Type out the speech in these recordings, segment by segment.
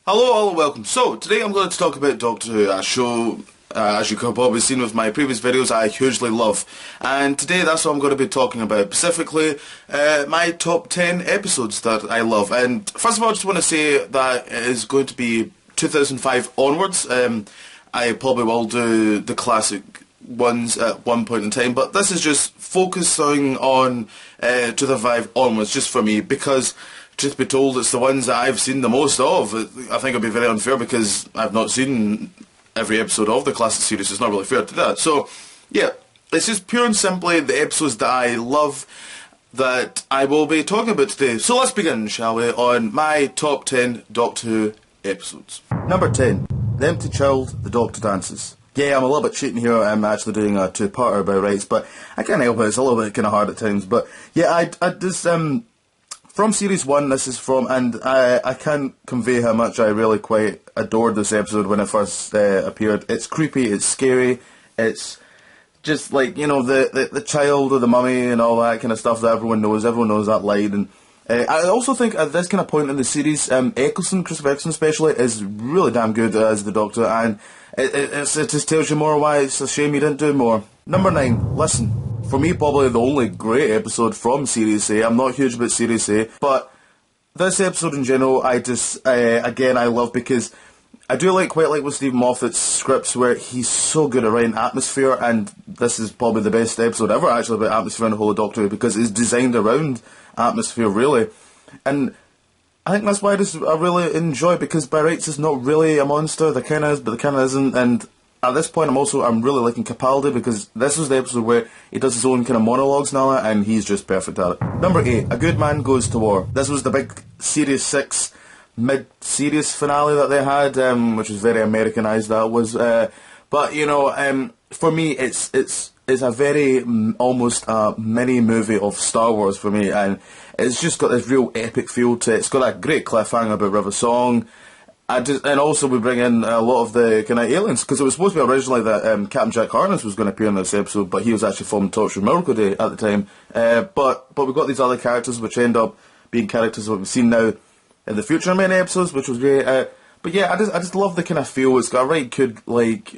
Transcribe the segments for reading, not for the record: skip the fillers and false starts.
Hello all and welcome. So, today I'm going to talk about Doctor Who, a show, as you could have probably seen with my previous videos, I hugely love. And today that's what I'm going to be talking about, specifically my top 10 episodes that I love. And first of all, I just want to say that it is going to be 2005 onwards. I probably will do the classic ones at one point in time, but this is just focusing on 2005 onwards, just for me, because truth be told, it's the ones that I've seen the most of. I think it'd be very unfair because I've not seen every episode of the classic series. It's not really fair to that. So, yeah, it's just pure and simply the episodes that I love that I will be talking about today. So let's begin, shall we, on my top 10 Doctor Who episodes. Number 10, The Empty Child, The Doctor Dances. Yeah, I'm a little bit cheating here. I'm actually doing a two-parter by rights, but I can't help it. It's a little bit kind of hard at times. But yeah, I just from series 1, this is from, and I can't convey how much I really quite adored this episode when it first appeared. It's creepy, it's scary, it's just like, you know, the child or the mummy and all that kind of stuff that everyone knows that line. And I also think at this kind of point in the series, Christopher Eccleston especially, is really damn good as the Doctor, and it just tells you more why it's a shame he didn't do more. Number 9, Listen. For me, probably the only great episode from Series A. I'm not huge about Series A, but this episode in general, I just, again, I love because I do quite like with Stephen Moffat's scripts where he's so good at writing atmosphere, and this is probably the best episode ever, actually, about atmosphere in the whole of Doctor Who, because it's designed around atmosphere, really. And I think that's why I really enjoy it, because by rights it's not really a monster. There kind of is, but there kind of isn't, and at this point, I'm really liking Capaldi, because this was the episode where he does his own kind of monologues now, and he's just perfect at it. Number 8, A Good Man Goes to War. This was the big Series 6 mid-series finale that they had, which was very Americanised, that was. But, you know, for me, it's a very, almost a mini-movie of Star Wars for me, and it's just got this real epic feel to it. It's got that great cliffhanger about River Song. And also we bring in a lot of the kind of aliens, because it was supposed to be originally that Captain Jack Harkness was going to appear in this episode, but he was actually from Torchwood Miracle Day at the time. But we've got these other characters which end up being characters that we've seen now in the future in many episodes, which was great. But yeah, I just love the kind of feel. It's got a right good,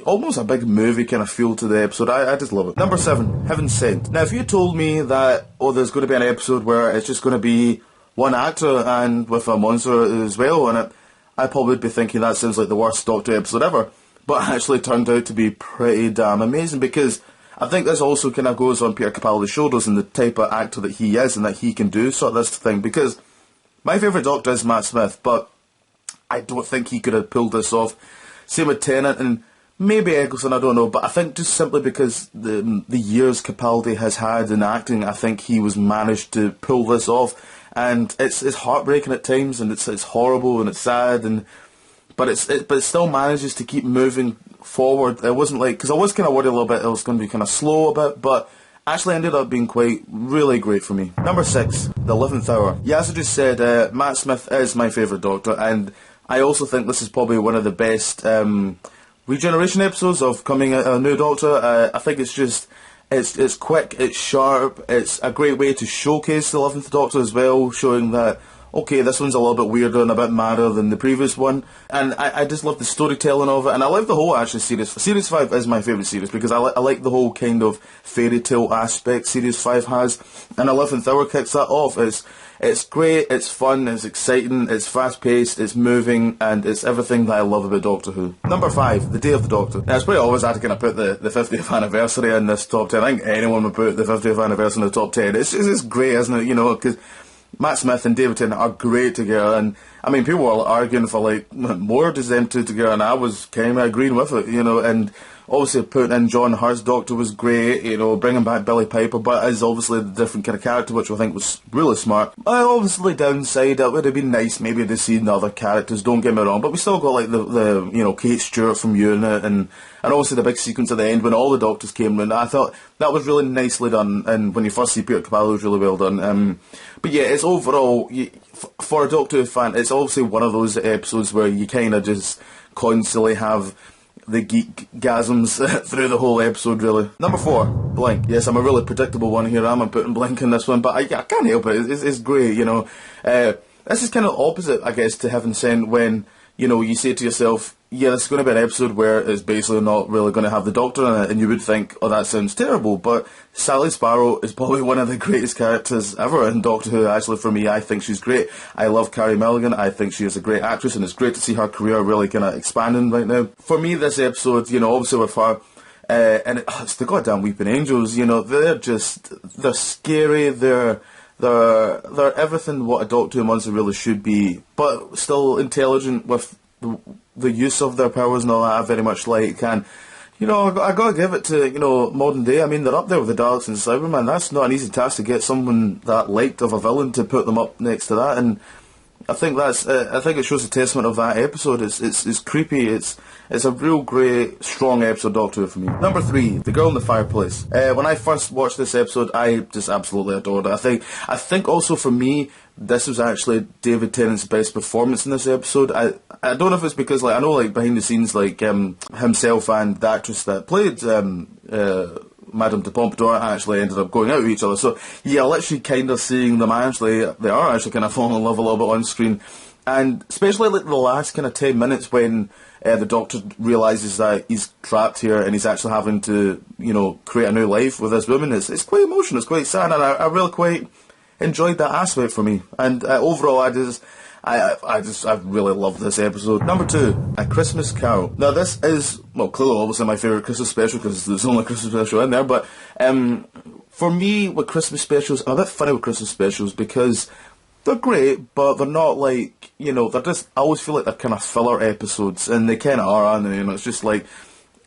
almost a big movie kind of feel to the episode. I just love it. Number 7, Heaven Sent. Now, if you told me that, there's going to be an episode where it's just going to be one actor and with a monster as well in it, I'd probably be thinking that sounds like the worst Doctor episode ever. But it actually turned out to be pretty damn amazing, because I think this also kind of goes on Peter Capaldi's shoulders and the type of actor that he is and that he can do sort of this thing. Because my favourite Doctor is Matt Smith, but I don't think he could have pulled this off. Same with Tennant and maybe Eccleston, I don't know. But I think just simply because the years Capaldi has had in acting, I think he was managed to pull this off. And it's heartbreaking at times, and it's horrible and it's sad, but it still manages to keep moving forward. It wasn't because I was kind of worried a little bit it was going to be kind of slow a bit, but actually ended up being really great for me. Number 6, The 11th Hour. Yeah, as I just said, Matt Smith is my favourite Doctor, and I also think this is probably one of the best regeneration episodes of coming a new Doctor. I think it's just. It's quick, it's sharp, it's a great way to showcase the 11th Doctor as well, showing that, okay, this one's a little bit weirder and a bit madder than the previous one. And I just love the storytelling of it, and I love the whole actually series. Series 5 is my favourite series, because I like the whole kind of fairy tale aspect Series 5 has, and 11th Hour kicks that off. It's great, it's fun, it's exciting, it's fast-paced, it's moving, and it's everything that I love about Doctor Who. Number 5, The Day of the Doctor. Now, it's pretty always hard to kind of put the 50th anniversary in this top 10. I think anyone would put the 50th anniversary in the top 10. It's great, isn't it? You know, because Matt Smith and David Tennant are great together, and I mean, people were arguing for more does them two together, and I was kind of agreeing with it, you know, and obviously putting in John Hurt's Doctor was great, you know, bringing back Billy Piper, but as obviously the different kind of character, which I think was really smart. Obviously downside, it would have been nice maybe to see the other characters, don't get me wrong, but we still got the you know, Kate Stewart from Unit, and obviously the big sequence at the end when all the Doctors came in. I thought that was really nicely done, and when you first see Peter Capaldi, it was really well done. But yeah, it's overall, for a Doctor Who fan, it's obviously one of those episodes where you kind of just constantly have the geek-gasms through the whole episode, really. Number 4, Blink. Yes, I'm a really predictable one here. I'm putting Blink in this one, but I can't help it. It's great, you know. this is kind of opposite, I guess, to Vincent when, you know, you say to yourself, yeah, this is going to be an episode where it's basically not really going to have the Doctor in it, and you would think, oh, that sounds terrible, but Sally Sparrow is probably one of the greatest characters ever in Doctor Who. Actually, for me, I think she's great. I love Carey Mulligan. I think she is a great actress, and it's great to see her career really kind of expanding right now. For me, this episode, you know, obviously with her, it's the goddamn Weeping Angels, you know, they're scary, they're everything what a Doctor Who monster really should be, but still intelligent with the use of their powers and all that, very much like, and, you know, I gotta give it to, you know, modern day. I mean, they're up there with the Daleks and Cybermen. That's not an easy task to get someone that liked of a villain to put them up next to that, and I think I think it shows a testament of that episode. It's creepy. It's a real great, strong episode of Doctor Who for me. Number 3, The Girl in the Fireplace. When I first watched this episode, I just absolutely adored it. I think also for me, this was actually David Tennant's best performance in this episode. I don't know if it's because, like, I know, like, behind the scenes, like, himself and the actress that played Madame de Pompadour actually ended up going out with each other. So, yeah, literally kind of seeing them they are actually kind of falling in love a little bit on screen. And especially, like, the last kind of 10 minutes when the Doctor realises that he's trapped here and he's actually having to, you know, create a new life with this woman. It's quite emotional, it's quite sad, and I really quite enjoyed that aspect for me. And overall, I really love this episode. Number 2, A Christmas Carol. Now this is, well, clearly obviously my favourite Christmas special because there's only a Christmas special in there, but for me with Christmas specials, I'm a bit funny with Christmas specials because they're great, but they're not like, you know, they're just, I always feel like they're kind of filler episodes, and they kind of are, aren't they? You know, it's just like,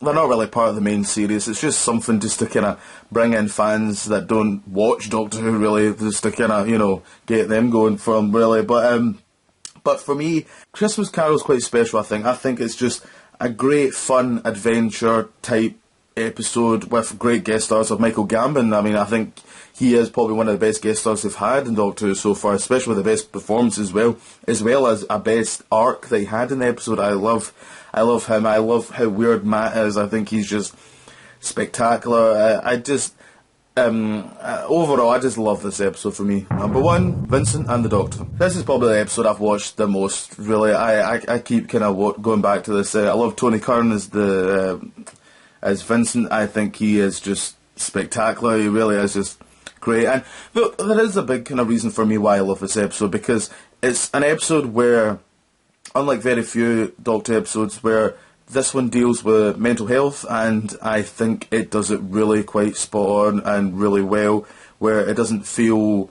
they're not really part of the main series. It's just something just to kind of bring in fans that don't watch Doctor Who, really, just to kind of, you know, get them going from, really. But for me, Christmas Carol is quite special, I think. I think it's just a great, fun, adventure-type episode with great guest stars of Michael Gambon. I mean, I think he is probably one of the best guest stars they've had in Doctor Who so far, especially with the best performance as well as a best arc they had in the episode. I love him. I love how weird Matt is. I think he's just spectacular. Overall, I just love this episode for me. Number 1, Vincent and the Doctor. This is probably the episode I've watched the most, really. I keep kind of going back to this. I love Tony Curran as Vincent. I think he is just spectacular. He really is just great. And look, there is a big kind of reason for me why I love this episode, because it's an episode where, unlike very few Doctor episodes, where this one deals with mental health, and I think it does it really quite spot on and really well, where it doesn't feel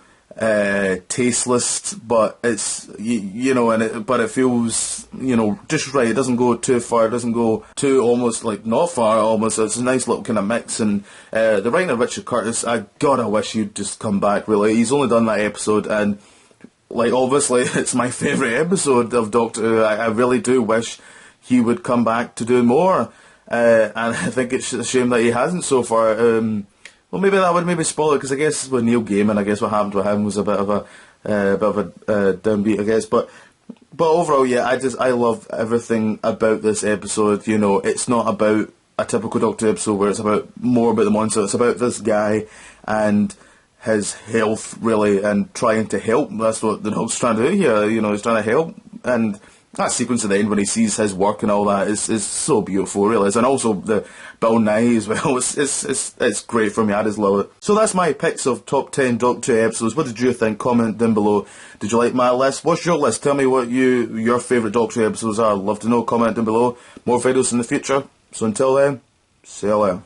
tasteless, but it's, you know, but it feels, you know, just right. It doesn't go too far, it doesn't go too almost like not far almost. It's a nice little kind of mix, and the writing of Richard Curtis, I wish he'd just come back, really. He's only done that episode, and like, obviously it's my favourite episode of Doctor Who. I really do wish he would come back to do more, and I think it's a shame that he hasn't so far. Well, maybe that would maybe spoil it, because I guess with Neil Gaiman, I guess what happened with him was a bit of a downbeat, I guess. But overall, yeah, I love everything about this episode. You know, it's not about a typical Doctor episode where it's more about the monster. It's about this guy and his health, really, and trying to help. That's what the Doctor's trying to do here. You know, he's trying to help, and that sequence at the end when he sees his work and all that is so beautiful, really. And also the Bill Nye as well. It's great for me. I just love it. So that's my picks of top 10 Doctor Who episodes. What did you think? Comment down below. Did you like my list? What's your list? Tell me what your favourite Doctor Who episodes are. I'd love to know. Comment down below. More videos in the future. So until then, see you later.